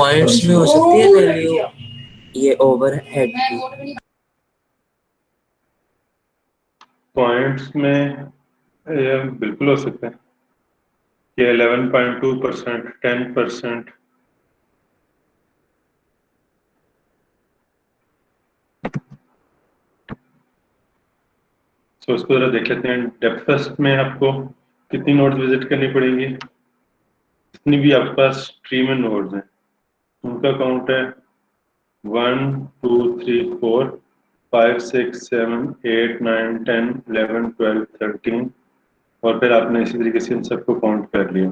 Points में हो सकती है वैल्यू ये ओवरहेड की? पॉइंट्स में बिल्कुल हो सकता है कि 11.2%, 10%। तो उसको जरा देख लेते हैं। डेप्थ फर्स्ट में आपको कितनी नोड्स विजिट करनी पड़ेंगी? जितनी भी आपके पास ट्री में नोड्स हैं उनका काउंट है 1 2 3 4 5 6 7 8 9 10 11 12 13 और फिर आपने इसी तरीके से इन सबको काउंट कर लिया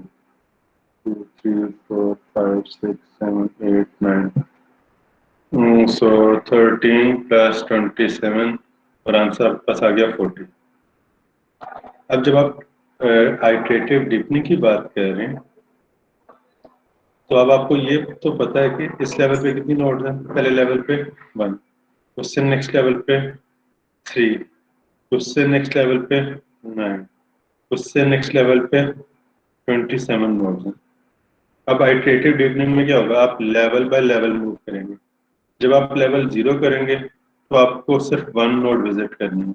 2 3 4 5 6 7 8 9 सो 13 प्लस 27 और आंसर आपके पास आ गया 40। अब जब आप आइटरेटिव डीपनिंग की बात कर रहे हैं तो अब आपको ये तो पता है कि इस लेवल पे कितनी नोड्स हैं। पहले लेवल पे 1, उससे नेक्स्ट लेवल पे 3, उससे नेक्स्ट लेवल पे 9, उससे नेक्स्ट लेवल पे 27 नोड्स हैं। अब आइटरेटिव डीपनिंग में क्या होगा, आप लेवल बाय लेवल मूव करेंगे। जब आप लेवल 0 करेंगे तो आपको सिर्फ 1 नोड विजिट करनी है।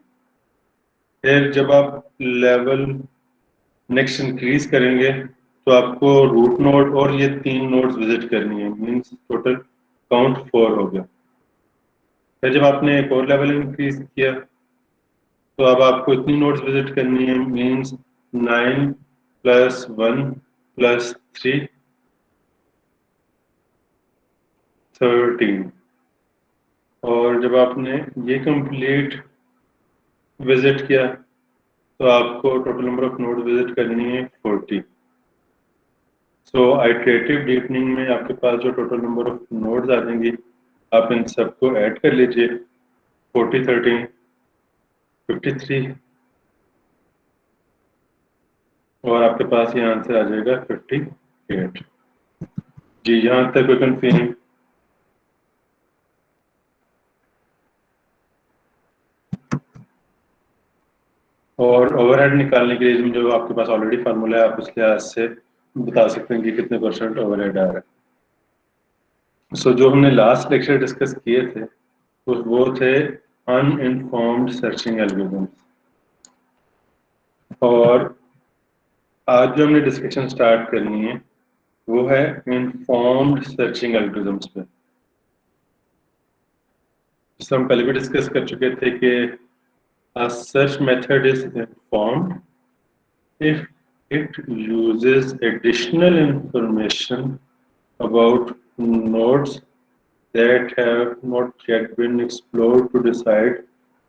फिर जब आप लेवल नेक्स्ट इंक्रीज करेंगे तो आपको रूट नोड और ये 3 नोड्स विजिट करनी है, मींस टोटल काउंट 4 हो गया। फिर जब आपने एक और लेवल इंक्रीज किया तो अब आपको इतनी नोड्स विजिट करनी है, मींस 9 प्लस 1 प्लस 3 13। और जब आपने ये कंप्लीट विजिट किया तो आपको total number of node visit करनी है 40। सो आइटरेटिव डीपनिंग में आपके पास जो टोटल नंबर ऑफ नोड्स आ जाएंगी आप इन सबको ऐड कर लीजिए, 40 13 53 और आपके पास ये आंसर आ जाएगा 58। जी यहाँ तक कोई कंफ्यूजन? और ओवरहेड निकालने के लिए जो आपके पास ऑलरेडी फार्मूला है आप उस लिहाज से बता सकते हैं कि कितने परसेंट ओवरहेड आ रहा है। सो जो हमने लास्ट लेक्चर डिस्कस किए थे वो थे अनइनफॉर्म्ड सर्चिंग एल्गोरिथम्स, और आज जो हमने डिस्कशन स्टार्ट करनी है वो है इनफॉर्म्ड सर्चिंग एल्गोरिथम्स पे। जिससे हम पहले भी डिस्कस कर चुके थे कि a search method is informed if it uses additional information about nodes that have not yet been explored to decide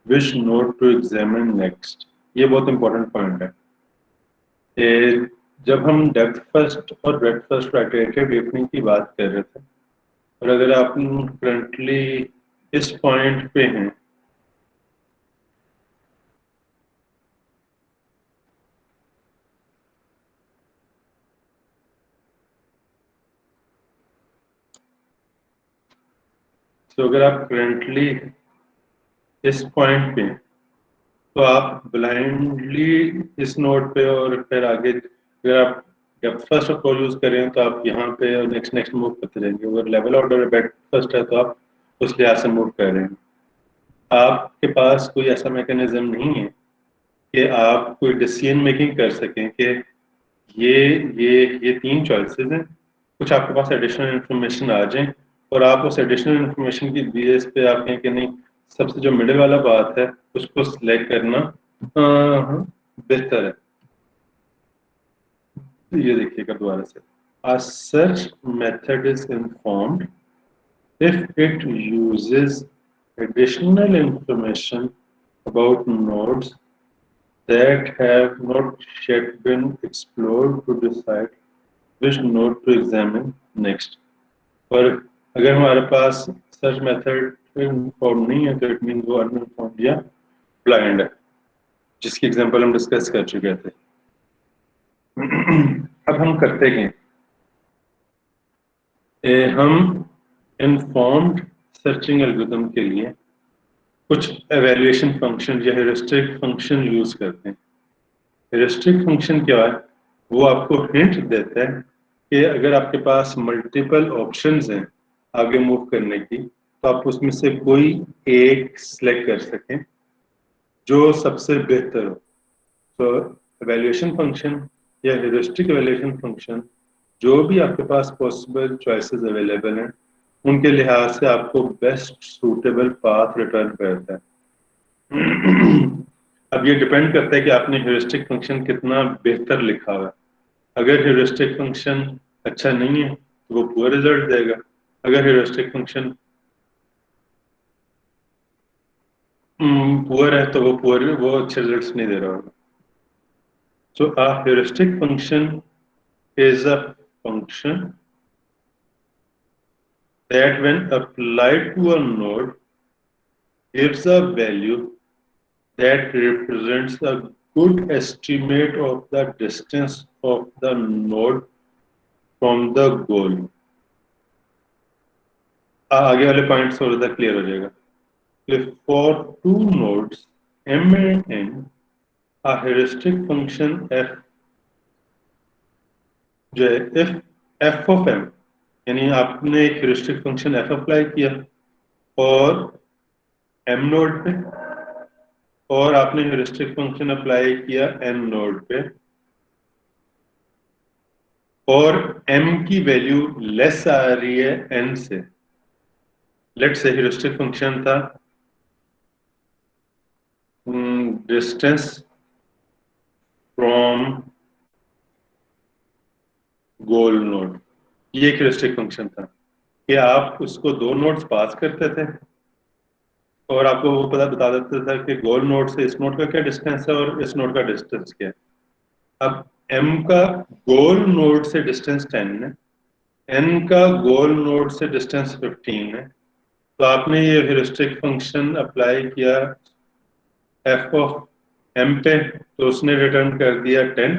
which node to examine next। ये बहुत इंपॉर्टेंट पॉइंट है। जब हम डेप्थ फर्स्ट और ब्रेडथ फर्स्ट आइटरेटिव डीपनिंग की बात कर रहे थे, और अगर आप करंटली इस पॉइंट पे हैं तो अगर आप करंटली इस पॉइंट पे हैं तो आप ब्लाइंडली इस नोड पे और फिर आगे अगर आप डेप्थ फर्स्ट अप्रोच यूज करें तो आप यहाँ पे और नेक्स्ट नेक्स्ट मूव करते रहेंगे। अगर लेवल ऑर्डर ब्रेडथ फर्स्ट है तो आप उस लिहाज से मूव कर रहे हैं। आपके पास कोई ऐसा मैकेनिज्म नहीं है कि आप कोई डिसीजन मेकिंग कर सकें कि ये ये 3 चॉइसेस हैं, कुछ आपके पास एडिशनल इन्फॉर्मेशन आ जाए और आप उस एडिशनल इन्फॉर्मेशन की बेस पे आप कहें कि नहीं सबसे जो मिडिल वाला बात है उसको सिलेक्ट करना बेहतर है। तो ये देखिएगा दोबारा से, a search method is informed if it uses additional information about nodes that have not yet been explored to decide which node to examine next। और अगर हमारे पास सर्च मेथड इन्फॉर्म नहीं है तो इट मीन वो अनइन्फॉर्म्ड या blind है, जिसकी एग्जांपल हम डिस्कस कर चुके थे। अब हम करते हैं हम इन्फॉर्म्ड सर्चिंग एल्गोरिथम के लिए कुछ एवेल्युएशन फंक्शन या हेरिस्टिक फंक्शन यूज करते हैं। हेरिस्टिक फंक्शन क्या है, वो आपको हिंट देता है कि अगर आपके पास मल्टीपल ऑप्शंस हैं आगे मूव करने की, तो आप उसमें से कोई एक सिलेक्ट कर सकें जो सबसे बेहतर हो। तो एवेल्यूएशन फंक्शन या ह्यूरिस्टिक एवेल्यूएशन फंक्शन, जो भी आपके पास पॉसिबल चॉइसेस अवेलेबल हैं, उनके लिहाज से आपको बेस्ट सूटेबल पाथ रिटर्न करता है। अब ये डिपेंड करता है कि आपने ह्यूरिस्टिक फंक्शन कितना बेहतर लिखा हुआ है। अगर ह्यूरिस्टिक फंक्शन अच्छा नहीं है तो वो पुअर रिजल्ट देगा। अगर ह्यूरिस्टिक फंक्शन पुअर है तो वो अच्छे रिजल्ट्स नहीं दे रहा होगा। So a heuristic function is a function that when applied to a node gives a value that represents a good estimate of the distance of the node from the goal। आगे वाले points और ज्यादा clear हो जाएगा। If for two nodes m and n, a heuristic function f जो है if f of m, यानी आपने एक heuristic function f अप्लाई किया और m नोड पे, और आपने heuristic function अप्लाई किया n नोड पे, और m की वैल्यू लेस आ रही है n से। लेट्स से heuristic function था डिस्टेंस फ्रॉम गोल नोड। ये एक ह्यूरिस्टिक फंक्शन था कि आप उसको दो नोड्स पास करते थे और आपको वो पता बता देता था कि गोल नोड से इस नोड का क्या डिस्टेंस है और इस नोड का डिस्टेंस क्या है। अब m का गोल नोड से डिस्टेंस 10 है, n का गोल नोड से डिस्टेंस 15 है, तो आपने ये ह्यूरिस्टिक फंक्शन अप्लाई किया f ऑफ m पे, तो उसने रिटर्न कर दिया 10,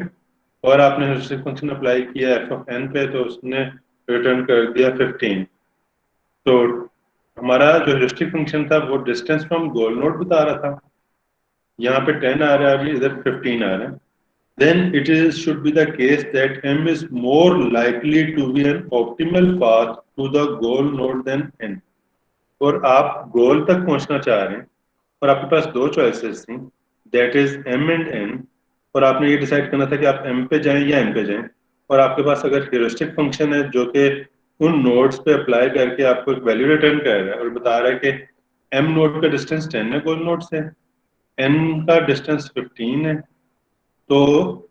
और आपने ह्यूरिस्टिक फंक्शन अप्लाई किया f ऑफ n पे, तो उसने रिटर्न कर दिया 15। तो हमारा जो ह्यूरिस्टिक फंक्शन था वो डिस्टेंस फ्रॉम गोल नोड बता रहा था। यहाँ पे 10 आ रहा है, इधर 15 आ रहा है। Then it is should be the case that m is more likely to be an optimal path to the goal node than n। और आप गोल तक पहुंचना चाह रहे हैं और आपके पास दो चॉइसेस थी, that is m and n, और आपने ये डिसाइड करना था कि आप m पे जाएं या n पे जाएं। और आपके पास अगर ह्यूरिस्टिक फंक्शन है जो कि उन नोड्स पे अप्लाई करके आपको एक वैल्यू रिटर्न कर रहा है और बता रहा है कि m नोड का डिस्टेंस 10 है गोल नोड से, n का डिस्टेंस 15 है, तो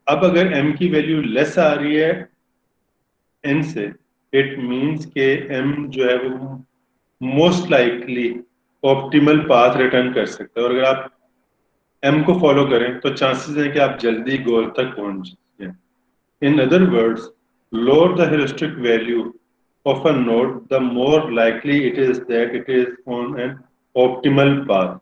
अब अगर m की वैल्यू लेस आ रही है n से, इट मींस के m जो है वो most likely optimal path return कर सकते हैं, और अगर आप m को फॉलो करें तो चांसेस हैं कि आप जल्दी गोल तक पहुंच जाएं। In other words, lower the heuristic value of a node, the more likely it is that it is on an optimal path।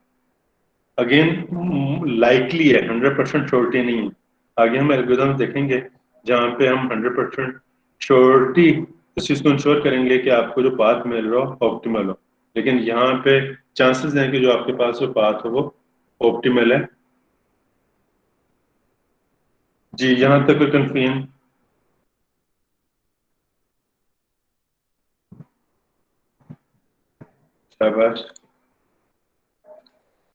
Again likely है, 100% श्योरिटी नहीं है। आगे हम एल्गोरिथम देखेंगे जहाँ पे हम 100% श्योरिटी इस चीज को इंश्योर करेंगे कि आपको जो पाथ मिल रहा हो ऑप्टिमल हो, लेकिन यहाँ पे चांसेस हैं कि जो आपके पास जो पाथ हो वो ऑप्टिमल है। जी, यहाँ तक कोई कंफ्यूजन? शाबाश।